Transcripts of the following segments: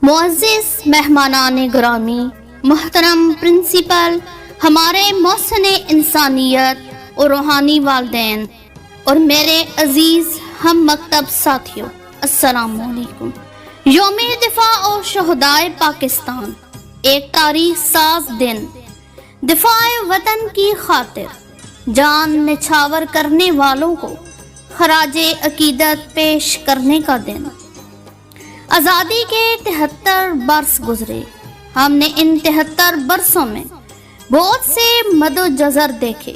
معزز مہمانان گرامی، محترم پرنسپل، ہمارے محسن انسانیت اور روحانی والدین اور میرے عزیز ہم مکتب ساتھیوں، السلام علیکم۔ یوم دفاع اور شہدائے پاکستان، ایک تاریخ ساز دن، دفاع وطن کی خاطر جان نچھاور کرنے والوں کو خراج عقیدت پیش کرنے کا دن۔ آزادی کے 73 برس گزرے، ہم نے ان 73 برسوں میں بہت سے مد و جزر دیکھے،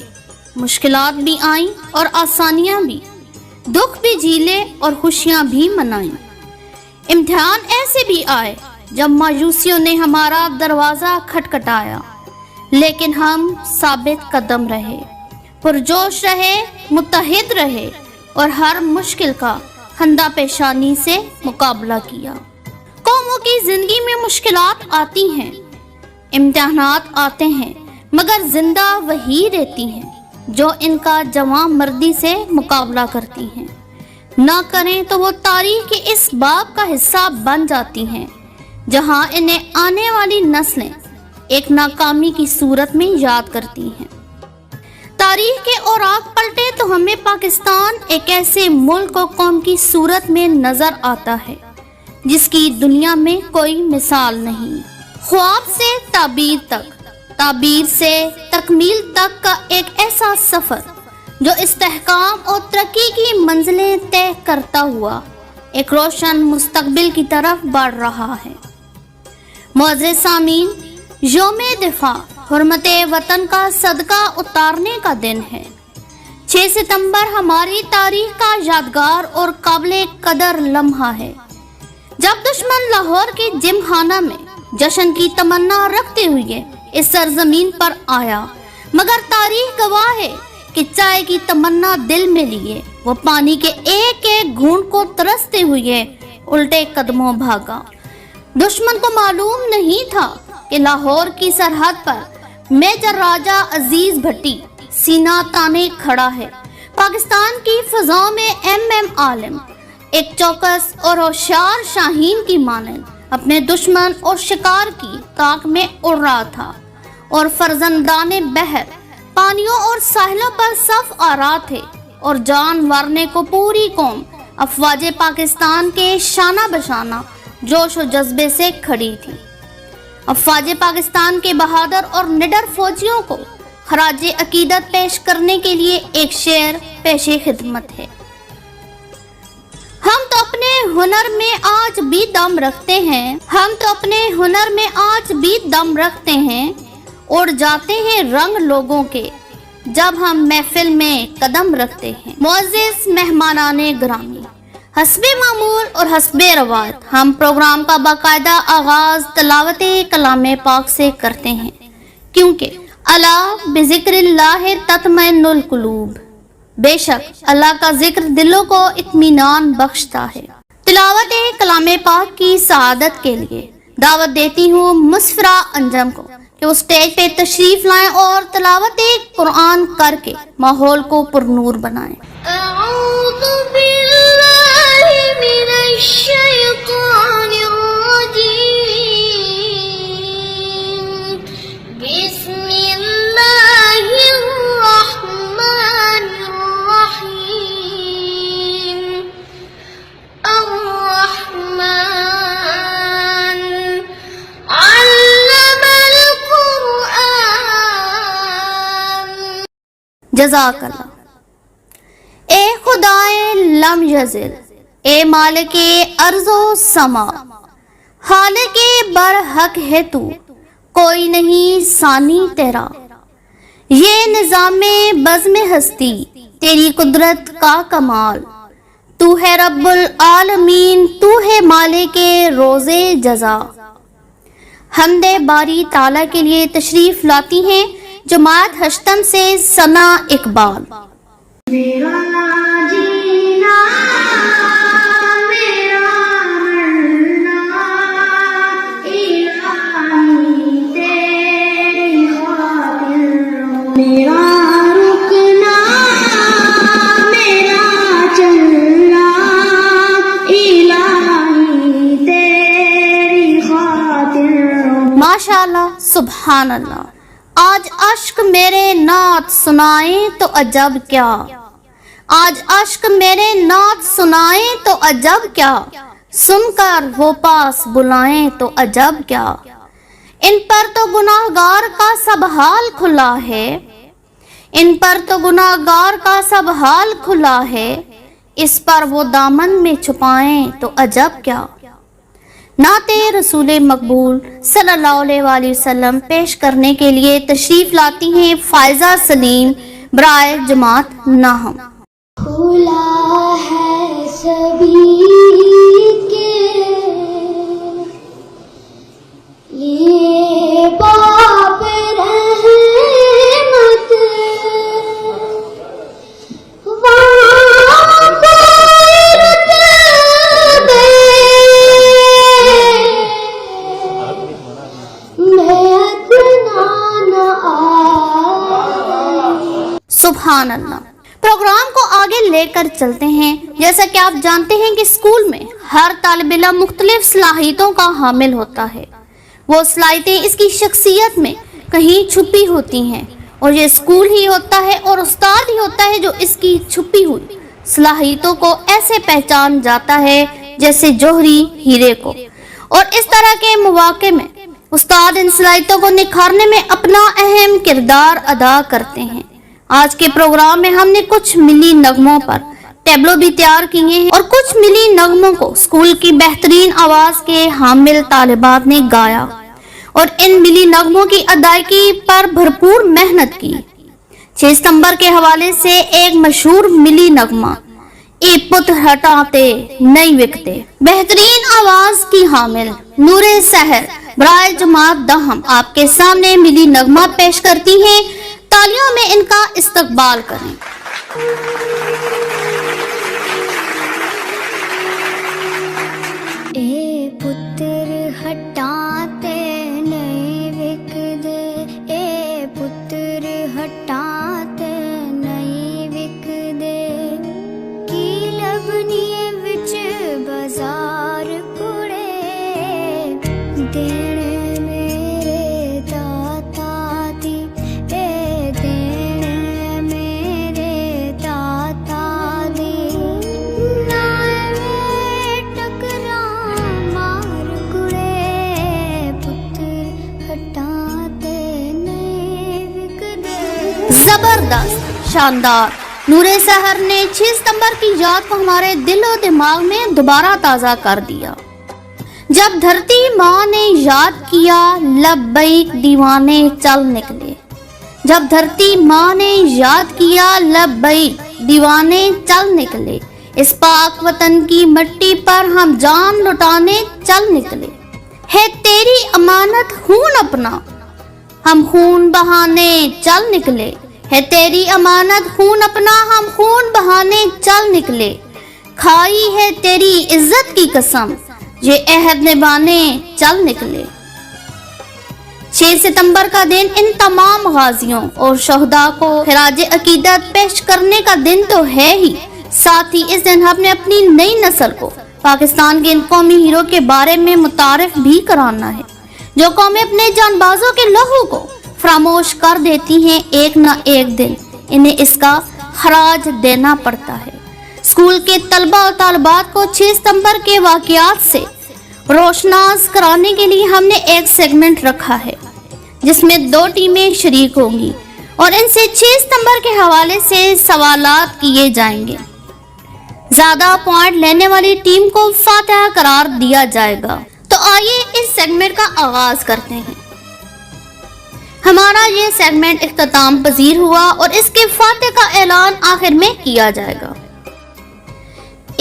مشکلات بھی آئیں اور آسانیاں بھی، دکھ بھی جھیلے اور خوشیاں بھی منائیں۔ امتحان ایسے بھی آئے جب مایوسیوں نے ہمارا دروازہ کھٹکھٹایا، لیکن ہم ثابت قدم رہے، پرجوش رہے، متحد رہے اور ہر مشکل کا خندہ پیشانی سے مقابلہ کیا۔ قوموں کی زندگی میں مشکلات آتی ہیں، امتحانات آتے ہیں، مگر زندہ وہی رہتی ہیں جو ان کا جواں مردی سے مقابلہ کرتی ہیں۔ نہ کریں تو وہ تاریخ کے اس باب کا حصہ بن جاتی ہیں جہاں انہیں آنے والی نسلیں ایک ناکامی کی صورت میں یاد کرتی ہیں۔ تاریخ کے اوراق پلٹے تو ہمیں پاکستان ایک ایسے ملک و قوم کی صورت میں نظر آتا ہے جس کی دنیا میں کوئی مثال نہیں۔ خواب سے تعبیر تک، تعبیر سے تکمیل تک کا ایک ایسا سفر جو استحکام اور ترقی کی منزلیں طے کرتا ہوا ایک روشن مستقبل کی طرف بڑھ رہا ہے۔ معزز سامعین، یوم دفاع حرمت وطن کا صدقہ اتارنے کا دن ہے۔ 6 ستمبر ہماری تاریخ کا یادگار اور قابل قدر لمحہ ہے جب دشمن لاہور کے جم خانہ میں جشن کی تمنا رکھتے ہوئے اس سرزمین پر آیا، مگر تاریخ گواہ ہے کہ چائے کی تمنا دل میں لیے وہ پانی کے ایک ایک گھونٹ کو ترستے ہوئے الٹے قدموں بھاگا۔ دشمن کو معلوم نہیں تھا کہ لاہور کی سرحد پر میجر راجہ عزیز بھٹی سینہ تانے کھڑا ہے۔ پاکستان کی فضاؤں میں ایم عالم ایک چوکس اور ہوشیار شاہین کی مانند اپنے دشمن اور شکار کی طاق میں اڑ رہا تھا، اور فرزندان بحر پانیوں اور ساحلوں پر صف آرا تھے، اور جان ورنے کو پوری قوم افواج پاکستان کے شانہ بشانہ جوش و جذبے سے کھڑی تھی۔ افواج پاکستان کے بہادر اور نڈر فوجیوں کو خراج عقیدت پیش کرنے کے لیے ایک شعر پیش خدمت ہے۔ ہم تو اپنے ہنر میں آج بھی دم رکھتے ہیں، ہم تو اپنے ہنر میں آج بھی دم رکھتے ہیں، اڑ جاتے ہیں رنگ لوگوں کے جب ہم محفل میں قدم رکھتے ہیں۔ معزز مہمانان گرامی، حسب معمول اور حسب روایت ہم پروگرام کا باقاعدہ آغاز تلاوت کلام پاک سے کرتے ہیں، کیونکہ الا بذکر اللہ تطمئن القلوب، بے شک اللہ کا ذکر دلوں کو اطمینان بخشتا ہے۔ تلاوت کلام پاک کی سعادت کے لیے دعوت دیتی ہوں مسفرہ انجم کو کہ وہ اسٹیج پہ تشریف لائیں اور تلاوت قرآن کر کے ماحول کو پرنور بنائیں۔ اعوذ باللہ من الشیطان الرجیم، بسم اللہ الرحمن الرحیم، الرحمن علم القرآن۔ جزاک اللہ۔ اے خدائے لم یزل، اے مالک ارض و سما، خالق برحق ہے تو، کوئی نہیں ثانی تیرا۔ یہ نظام بزم ہستی تیری قدرت کا کمال، تو ہے رب العالمین، تو ہے مالک روز جزا۔ حمد باری تعالیٰ کے لیے تشریف لاتی ہیں جماعت ہشتم سے ثنا اقبال۔ میرا جینا میرا مرنا الہی تیری خاطر، میرا رکنا میرا چلنا الہی تیری ماشاءاللہ سبحان اللہ. آج اشک میرے نعت سنائیں تو عجب کیا, آج اشک میرے نعت سنائیں تو عجب کیا, سن کر وہ پاس بلائیں تو عجب کیا. ان پر تو گناہگار کا سب حال کھلا ہے, ان پر تو گناہگار کا سب حال کھلا ہے, اس پر وہ دامن میں چھپائیں تو عجب کیا. نعت رسول مقبول صلی اللہ علیہ وآلہ وسلم پیش کرنے کے لیے تشریف لاتی ہیں فائزہ سلیم برائے جماعت ناہم. کھلا ہے سبھی کے لیے باب رحمت, سبحان اللہ. پروگرام کو آگے لے کر چلتے ہیں. جیسا کہ آپ جانتے ہیں کہ اسکول میں ہر طالب علم مختلف صلاحیتوں کا حامل ہوتا ہے. وہ صلاحیتیں اس کی شخصیت میں کہیں چھپی ہوتی ہیں, اور یہ اسکول ہی ہوتا ہے اور استاد ہی ہوتا ہے جو اس کی چھپی ہوئی صلاحیتوں کو ایسے پہچان جاتا ہے جیسے جوہری ہیرے کو. اور اس طرح کے مواقع میں استاد ان صلاحیتوں کو نکھارنے میں اپنا اہم کردار ادا کرتے ہیں. آج کے پروگرام میں ہم نے کچھ ملی نغموں پر ٹیبلو بھی تیار کیے ہیں, اور کچھ ملی نغموں کو اسکول کی بہترین آواز کے حامل طالبات نے گایا, اور ان ملی نغموں کی ادائیگی پر بھرپور محنت کی. 6 ستمبر کے حوالے سے ایک مشہور ملی نغمہ اے پت ہٹاتے نہیں وکتے, بہترین آواز کی حامل نور سحر برائے جماعت دہم آپ کے سامنے ملی نغمہ پیش کرتی ہیں. تالیوں میں ان کا استقبال کریں. اے پتر ہٹاتے نہیں وکدے, اے پتر ہٹاتے نہیں وکدے, کی لبنی وچ بازار کڑے, دینے میرے داتا دی, اے دینے میرے داتا دی, نائے ٹکرا مار کڑے, پتر ہٹاتے نہیں وکدے. زبردست, شاندار. نور سحر نے 6 ستمبر کی یاد کو ہمارے دل و دماغ میں دوبارہ تازہ کر دیا. جب دھرتی ماں نے یاد کیا لبیک دیوانے چل نکلے, جب دھرتی ماں نے یاد کیا لبیک دیوانے چل نکلے, اس پاک وطن کی مٹی پر ہم جان لٹانے چل نکلے. ہے تیری امانت خون اپنا ہم خون بہانے چل نکلے, ہے تیری امانت خون اپنا ہم خون بہانے چل نکلے. کھائی ہے تیری عزت کی قسم یہ عہد نبھانے چل نکلے. 6 ستمبر کا دن ان تمام غازیوں اور شہداء کو خراج عقیدت پیش کرنے کا دن تو ہے ہی, ساتھ ہی اس دن ہم نے اپنی نئی نسل کو پاکستان کے ان قومی ہیرو کے بارے میں متعارف بھی کرانا ہے جو قومیں اپنے جان بازوں کے لہو کو فراموش کر دیتی ہیں. ایک نہ ایک دن انہیں اس کا خراج دینا پڑتا ہے. اسکول کے طلبہ اور طالبات کو 6 ستمبر کے واقعات سے روشناس کرانے کے لیے ہم نے ایک سیگمنٹ رکھا ہے جس میں 2 ٹیمیں شریک ہوں گی اور ان سے 6 ستمبر کے حوالے سے سوالات کیے جائیں گے. زیادہ پوائنٹ لینے والی ٹیم کو فاتحہ قرار دیا جائے گا. تو آئیے اس سیگمنٹ کا آغاز کرتے ہیں. ہمارا یہ سیگمنٹ اختتام پذیر ہوا اور اس کے فاتح کا اعلان آخر میں کیا جائے گا.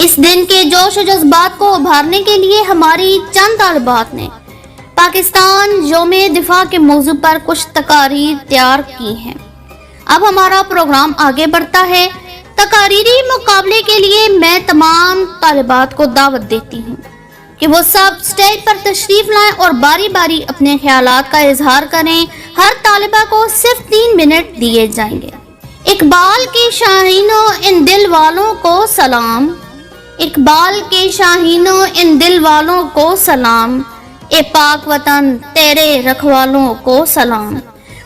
اس دن کے جوش و جذبات کو ابھارنے کے لیے ہماری چند طالبات نے پاکستان یوم دفاع کے موضوع پر کچھ تقاریر تیار کی ہیں. اب ہمارا پروگرام آگے بڑھتا ہے. تقاریری مقابلے کے لیے میں تمام طالبات کو دعوت دیتی ہوں کہ وہ سب سٹیج پر تشریف لائیں اور باری باری اپنے خیالات کا اظہار کریں. ہر طالبہ کو صرف 3 منٹ دیے جائیں گے. اقبال کی شاہینوں ان دل والوں کو سلام, اقبال کے شاہینوں ان دل والوں کو سلام, اے پاک وطن تیرے رکھوالوں کو سلام۔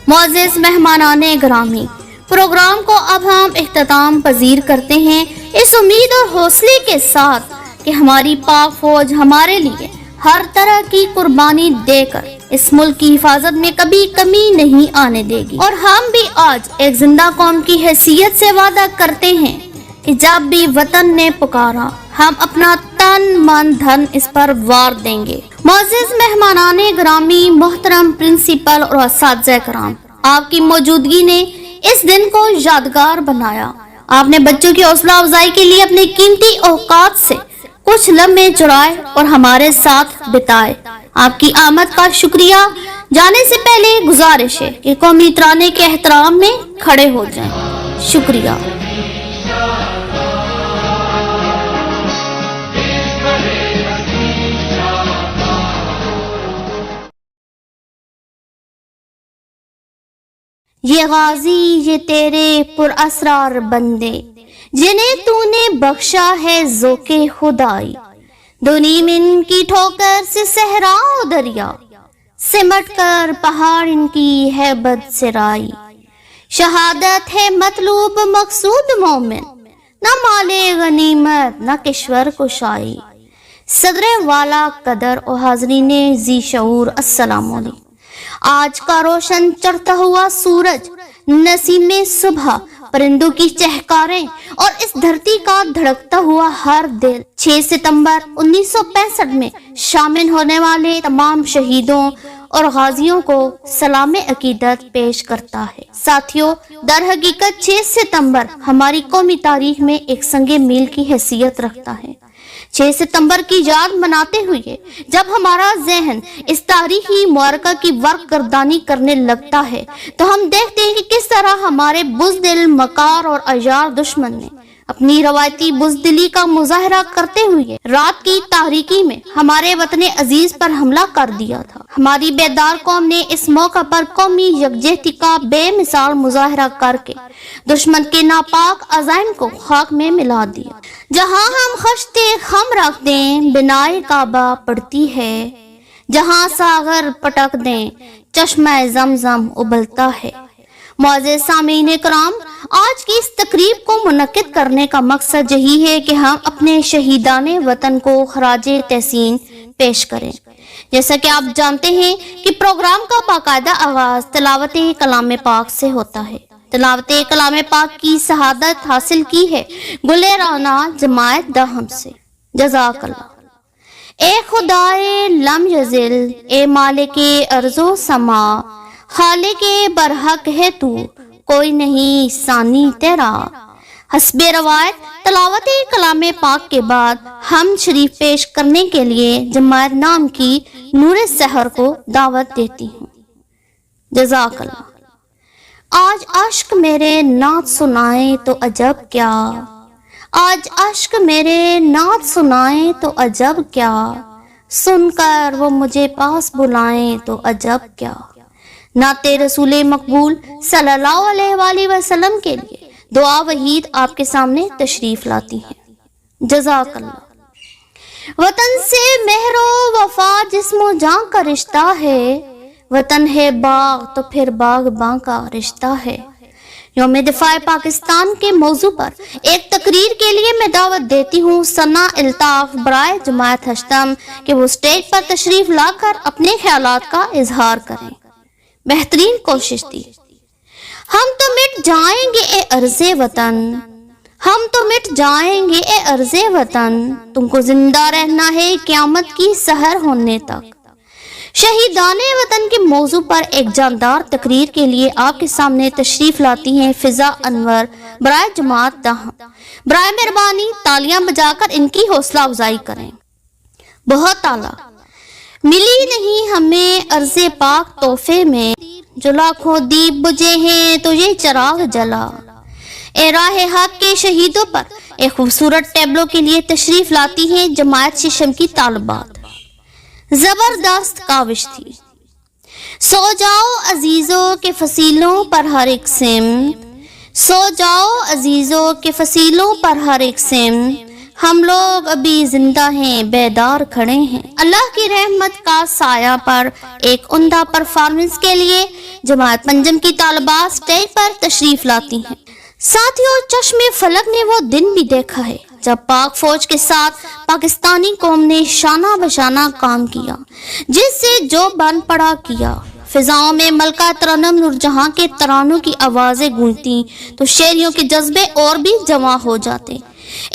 معزز مہمانان گرامی، پروگرام کو اب ہم اختتام پذیر کرتے ہیں اس امید اور حوصلے کے ساتھ کہ ہماری پاک فوج ہمارے لیے ہر طرح کی قربانی دے کر اس ملک کی حفاظت میں کبھی کمی نہیں آنے دے گی، اور ہم بھی آج ایک زندہ قوم کی حیثیت سے وعدہ کرتے ہیں کہ جب بھی وطن نے پکارا ہم اپنا تن من دھن اس پر وار دیں گے۔ معزز مہمانان گرامی، محترم پرنسپل اور اساتذہ کرام، آپ کی موجودگی نے اس دن کو یادگار بنایا۔ آپ نے بچوں کی حوصلہ افزائی کے لیے اپنے قیمتی اوقات سے کچھ لمحے چرائے اور ہمارے ساتھ بتائے۔ آپ کی آمد کا شکریہ۔ جانے سے پہلے گزارش ہے کہ قومی ترانے کے احترام میں کھڑے ہو جائیں۔ شکریہ۔ یہ غازی یہ تیرے پر اسرار بندے جنہیں تو نے بخشا ہے ذوق خدائی، دونی من کی ٹھوکر سے صحرا و دریا، سمٹ کر پہاڑ ان کی ہیبت سے رائی۔ شہادت ہے مطلوب مقصود مومن، نہ مال غنیمت نہ کشور کشائی۔ صدر والا قدر و حاضرین ذی شعور، السلام علیکم۔ آج کا روشن چڑھتا ہوا سورج، نسیم صبح، پرندوں کی چہکاریں اور اس دھرتی کا دھڑکتا ہوا ہر دل 6 ستمبر 1965 میں شامل ہونے والے تمام شہیدوں اور غازیوں کو سلام عقیدت پیش کرتا ہے۔ ساتھیوں، در حقیقت 6 ستمبر ہماری قومی تاریخ میں ایک سنگ میل کی حیثیت رکھتا ہے۔ 6 ستمبر کی یاد مناتے ہوئے جب ہمارا ذہن اس تاریخی معرکہ کی ورق گردانی کرنے لگتا ہے تو ہم دیکھتے ہیں کہ کس طرح ہمارے بزدل، مکار اور عیار دشمن نے اپنی روایتی بزدلی کا مظاہرہ کرتے ہوئے رات کی تاریکی میں ہمارے وطن عزیز پر حملہ کر دیا تھا۔ ہماری بیدار قوم نے اس موقع پر قومی یکجہتی کا بے مثال مظاہرہ کر کے دشمن کے ناپاک عزائم کو خاک میں ملا دیا۔ جہاں ہم خشتے خم رکھ دیں بنائے کعبہ پڑتی ہے، جہاں ساغر پٹک دیں چشمہ زمزم ابلتا ہے۔ معزز سامعین کرام، آج کی اس تقریب کو منعقد کرنے کا مقصد یہی ہے کہ ہم اپنے شہیدان وطن کو خراج تحسین پیش کریں۔ جیسا کہ آپ جانتے ہیں کہ پروگرام کا باقاعدہ آغاز تلاوت کلام پاک سے ہوتا ہے۔ تلاوت کلام پاک کی شہادت حاصل کی ہے گل رانا جماعت دہم سے۔ جزاک اللہ۔ اے خدائے لم یزل، اے مالک ارض و سما، خالق برحق ہے تو، کوئی نہیں ثانی تیرا۔ حسب روایت تلاوت کلام پاک کے بعد ہم شریف پیش کرنے کے لیے جماعت نام کی نور سحر کو دعوت دیتی ہوں۔ جزاک اللہ۔ آج عشق میرے نعت سنائیں تو عجب کیا، آج عشق میرے نعت سنائیں تو عجب کیا، سن کر وہ مجھے پاس بلائیں تو عجب کیا۔ نعت رسول مقبول صلی اللہ علیہ وآلہ وسلم کے لیے دعا وحید آپ کے سامنے تشریف لاتی ہیں۔ جزاک اللہ۔ وطن سے مہر و وفا جسم و جان کا رشتہ ہے، وطن ہے باغ تو پھر باغباں کا رشتہ ہے۔ یوم دفاع پاکستان کے موضوع پر ایک تقریر کے لیے میں دعوت دیتی ہوں ثنا الطاف برائے جماعت ہشتم کہ وہ اسٹیج پر تشریف لا کر اپنے خیالات کا اظہار کریں۔ بہترین کوشش تھی۔ ہم تو مٹ جائیں گے اے ارض وطن، ہم تو مٹ جائیں گے اے ارض وطن، تم کو زندہ رہنا ہے قیامت کی سحر ہونے تک۔ شہیدان وطن کے موضوع پر ایک جاندار تقریر کے لیے آپ کے سامنے تشریف لاتی ہیں فضا انور برائے جماعت دہم۔ برائے مہربانی تالیاں بجا کر ان کی حوصلہ افزائی کریں۔ بہت اعلیٰ۔ ملی نہیں ہمیں عرض پاک تحفے میں، جو لاکھوں دیپ بجھے ہیں تو یہ چراغ جلا۔ اے راہ حق کے شہیدوں پر ایک خوبصورت ٹیبلو کے لیے تشریف لاتی ہیں جماعت ششم کی طالبات۔ زبردست کاوش تھی۔ سو جاؤ عزیزوں کے فصیلوں پر ہر ایک سمت، سو جاؤ عزیزوں کے فصیلوں پر ہر ایک سمت، ہم لوگ ابھی زندہ ہیں، بیدار کھڑے ہیں۔ اللہ کی رحمت کا سایہ پر ایک عمدہ پرفارمنس کے لیے جماعت پنجم کی طالبات سٹیج پر تشریف لاتی ہیں۔ ساتھیوں، چشم فلک نے وہ دن بھی دیکھا ہے جب پاک فوج کے ساتھ پاکستانی قوم نے شانہ بشانہ کام کیا، جس سے جو بن پڑا کیا۔ فضاؤں میں ملکہ ترنم نورجہاں کے ترانوں کی آوازیں گونجتی تو شعریوں کے جذبے اور بھی جمع ہو جاتے۔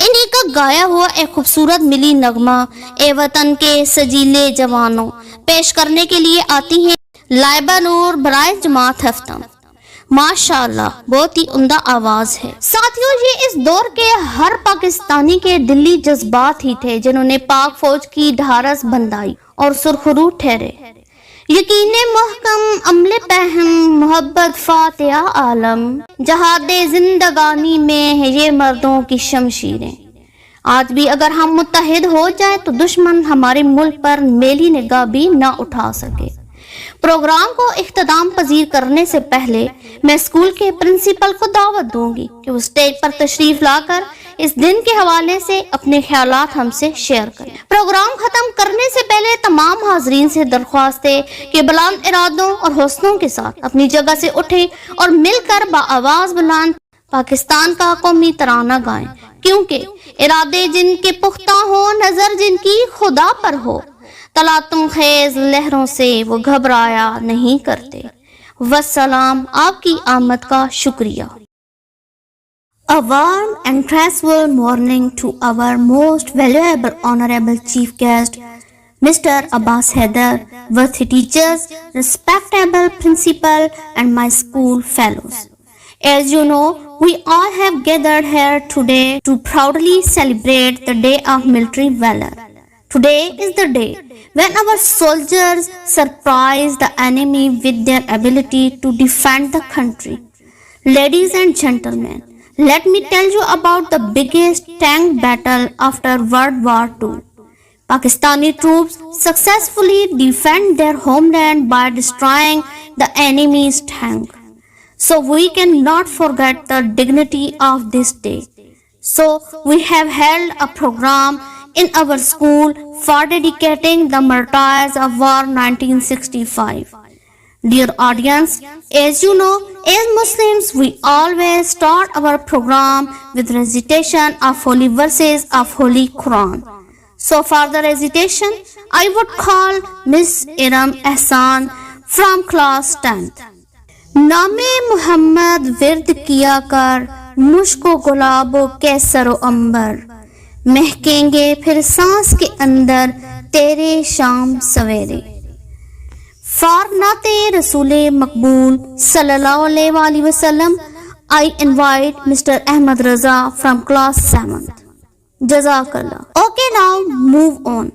انہی کا گایا ہوا ایک خوبصورت ملی نغمہ اے وطن کے سجیلے جوانوں پیش کرنے کے لیے آتی ہیں لائبہ نور برائے جماعت ہفتم۔ ماشاءاللہ، بہت ہی عمدہ آواز ہے۔ ساتھیوں، یہ اس دور کے ہر پاکستانی کے دلی جذبات ہی تھے جنہوں نے پاک فوج کی ڈھارس بندائی اور سرخرو ٹھہرے۔ یقین محکم، عمل پہم، محبت فاتحہ عالم، جہاد زندگانی میں ہے یہ مردوں کی شمشیریں۔ آج بھی اگر ہم متحد ہو جائیں تو دشمن ہمارے ملک پر میلی نگاہ بھی نہ اٹھا سکے۔ پروگرام کو اختتام پذیر کرنے سے پہلے میں اسکول کے پرنسپل کو دعوت دوں گی کہ وہ سٹیج پر تشریف لا کر اس دن کے حوالے سے اپنے خیالات ہم سے شیئر کریں۔ پروگرام ختم کرنے سے پہلے تمام حاضرین سے درخواست ہے کہ بلند ارادوں اور حوصلوں کے ساتھ اپنی جگہ سے اٹھیں اور مل کر بآواز بلند پاکستان کا قومی ترانہ گائیں، کیونکہ ارادے جن کے پختہ ہوں، نظر جن کی خدا پر ہو، تلاطم خیز لہروں سے وہ گھبرایا نہیں کرتے۔ والسلام، آپ کی آمد کا شکریہ۔ A warm and graceful morning to our most valuable honorable chief guest, Mr. Abbas Haider, worthy teachers, respectable principal, and my school fellows. As you know, we all have gathered here today to proudly celebrate the Day of Military Valor. Today is the day when our soldiers surprise the enemy with their ability to defend the country. Ladies and gentlemen, let me tell you about the biggest tank battle after World War II. Pakistani troops successfully defend their homeland by destroying the enemy's tank. So we cannot forget the dignity of this day. So we have held a program in our school for dedicating the martyrs of war 1965. Dear audience, as you know, as Muslims, we always start our program with recitation of holy verses of Holy Quran. So for the recitation, I would call Miss Iram Ehsan from class 10th. نام محمد ورد کیا کر، مشک و گلاب و کیسر و عنبر، مہکیں گے پھر سانس کے اندر تیرے شام سویرے۔ فار نعت رسول مقبول صلی اللہ علیہ وآلہ وسلم، I invite Mr. Ahmed Raza from class 7th. جزاک اللہ۔ Okay, now move on.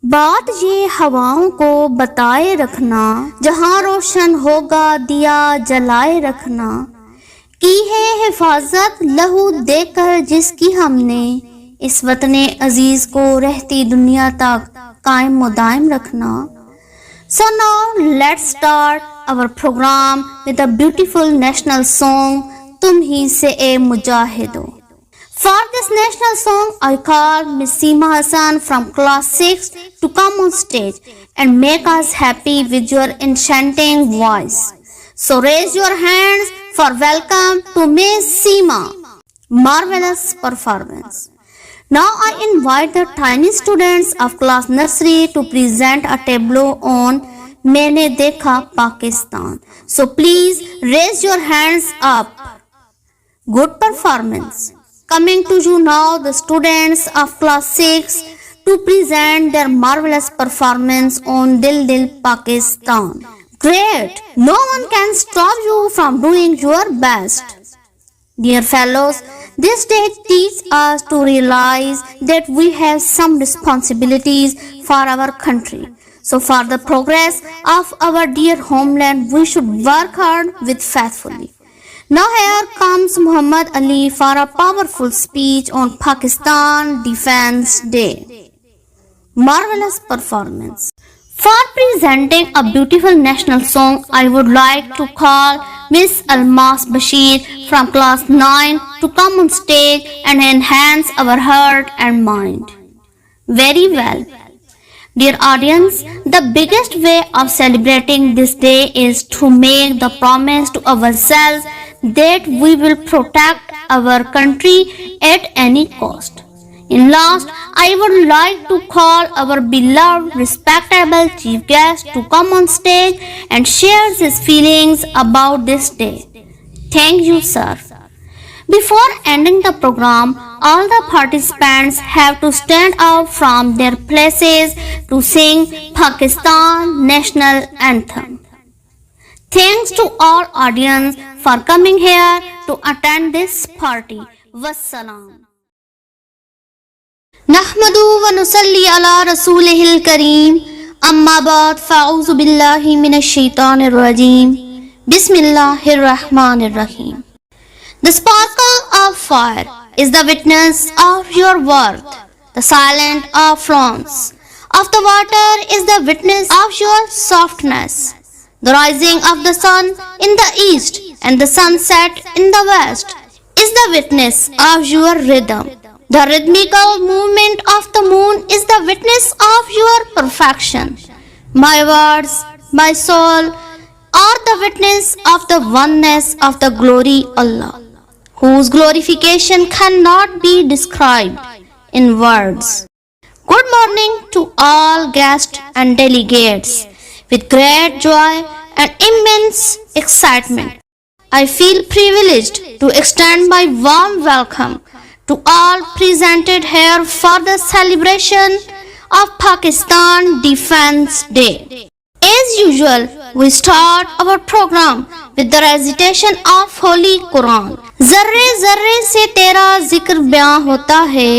بات یہ ہواؤں کو بتائے رکھنا، جہاں روشن ہوگا دیا جلائے رکھنا، کی ہے حفاظت لہو دے کر جس کی ہم نے، اس وطن عزیز کو رہتی دنیا تک قائم و دائم رکھنا۔ So now let's start our program with a beautiful national song, تم ہی سے اے مجاہدو۔ For this national song, I call Miss Seema Hassan from class 6 to come on stage and make us happy with your enchanting voice. So raise your hands for welcome to Miss Seema. Marvelous performance. Now I invite the tiny students of class nursery to present a tableau on میں نے دیکھا Pakistan. So please raise your hands up. Good performance. Coming to you now the students of class 6 to present their marvelous performance on Dil Dil Pakistan. Great! No one can stop you from doing your best. Dear fellows, this day teaches us to realize that we have some responsibilities for our country. So for the progress of our dear homeland, we should work hard with faithfully. Now here comes Muhammad Ali for a powerful speech on Pakistan Defense Day. Marvelous performance. For presenting a beautiful national song, I would like to call Miss Almas Bashir from class 9 to come on stage and enhance our heart and mind. Very well. Dear audience, the biggest way of celebrating this day is to make the promise to ourselves that we will protect our country at any cost. In last, I would like to call our beloved, respectable chief guest to come on stage and share his feelings about this day. Thank you, sir. Before ending the program, all the participants have to stand up from their places to sing Pakistan National Anthem. Thanks to all audience for coming here to attend this party. Wassalam. نحمدو و نصلی علی رسولہ الکریم اما بعد فاعوذ باللہ من الشیطان الرجیم بسم اللہ الرحمن الرحیم. The sparkle of fire is the witness of your worth. The silence of flames of the water is the witness of your softness. The rising of the sun in the east and the sunset in the west is the witness of your rhythm. The rhythmical movement of the moon is the witness of your perfection. My words, my soul, are the witness of the oneness of the glory Allah, whose glorification cannot be described in words. Good morning to all guests and delegates. With great joy and immense excitement, I feel privileged to extend my warm welcome to all presented here for the celebration of Pakistan Defense Day. As usual, we start our program with the recitation of Holy Quran. ذرے ذرے سے تیرا ذکر بیاں ہوتا ہے،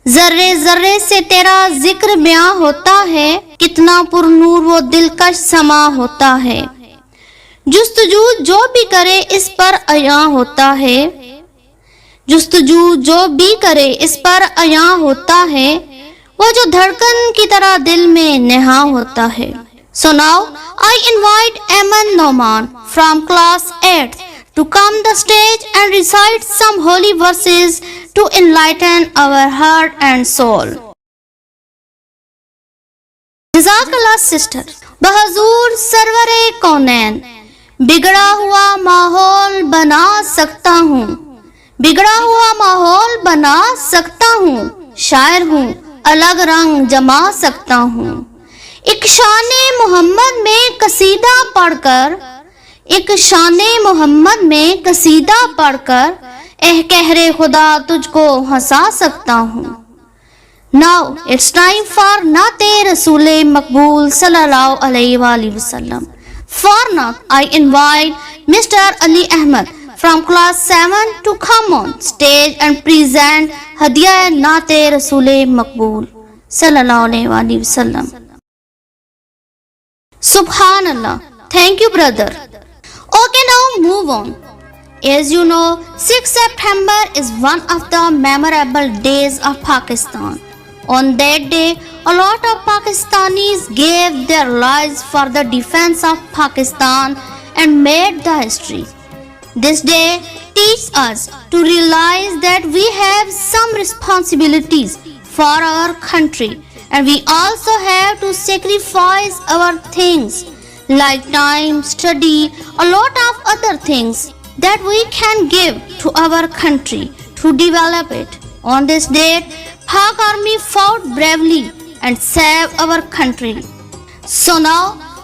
ذرے ذرے سے تیرا ذکر بیاں ہوتا ہے، کتنا پر نور و دلکش سما ہوتا ہے، جستجو جو بھی کرے اس پر عیاں ہوتا ہے، جستجو جو بھی کرے اس پر عیاں ہوتا ہے، وہ جو دھڑکن کی طرح دل میں نہاں ہوتا ہے. So now I invite Aman Noman from class 8 to come the stage and recite some holy verses to enlighten our heart and soul. جزاک سسٹر. بحضور سرور کونین بگڑا ہوا ماحول بنا سکتا ہوں، بگڑا ہوا ماحول بنا سکتا ہوں، شاعر ہوں الگ رنگ جما سکتا ہوں. ایک شان محمد میں قصیدہ پڑھ کر، ایک شان محمد میں قصیدہ پڑھ کر قہر خدا تجھ کو ہنسا سکتا ہوں. Now it's time for نعت رسول مقبول صلی اللہ علیہ وآلہ وسلم. For now I invite Mr. Ali Ahmed from class 7 to come on stage and present ہدیہ نعت رسول مقبول صلی اللہ علیہ وآلہ وسلم. سبحان اللہ. Thank you, brother. Okay, now move on. As you know, 6 September is one of the memorable days of Pakistan. On that day, a lot of Pakistanis gave their lives for the defense of Pakistan and made the history. This day teaches us to realize that we have some responsibilities for our country, and we also have to sacrifice our things like time, study, a lot of other things that we can give to our country to develop it. On this date, Pak Army fought bravely and saved our country. So now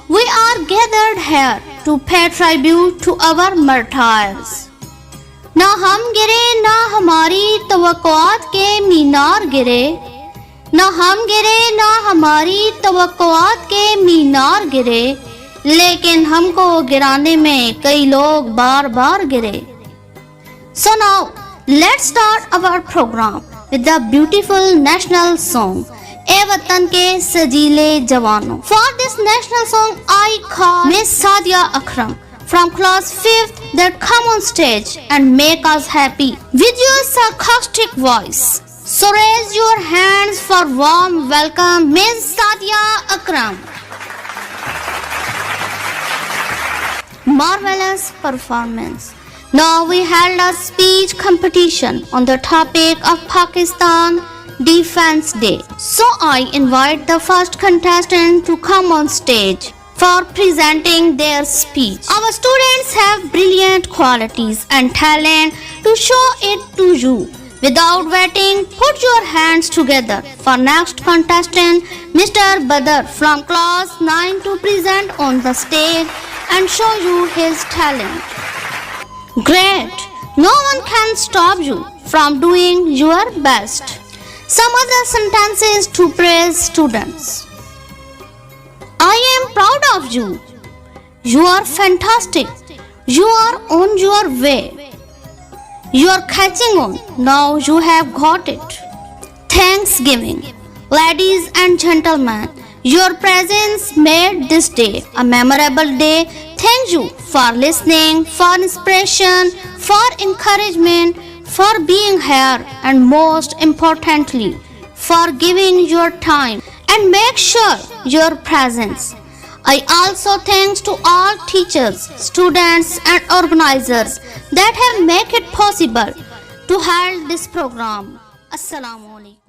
we are gathered here to pay tribute to our martyrs. نہ ہم گرے نہ ہماری توقعات کے مینار گرے، نہ ہم گرے نہ ہماری توقعات کے مینار گرے، لیکن ہم کو گرانے میں کئی لوگ بار بار گرے. So now let's start our program with the beautiful national song اے وطن کے سجیلے جوانوں. For this national song I call Miss Sadia Akram from class 5th that come on stage and make us happy with your sarcastic voice. So raise your hands for warm welcome Miss Sadia Akram. Marvelous performance. Now we held a speech competition on the topic of Pakistan Defense Day. So I invite the first contestant to come on stage for presenting their speech. Our students have brilliant qualities and talent to show it to you. Without waiting, put your hands together for next contestant, Mr. Badr from class 9 to present on the stage and show you his talent. Great! No one can stop you from doing your best. Some other sentences to praise students. I am proud of you. You are fantastic. You are on your way. You are catching on. Now you have got it. Thanksgiving. Ladies and gentlemen, your presence made this day a memorable day. Thank you for listening, for inspiration, for encouragement, for being here, and most importantly, for giving your time and make sure your presence. I also thanks to all teachers, students and organizers that have made it possible to hold this program. Assalamu alaikum.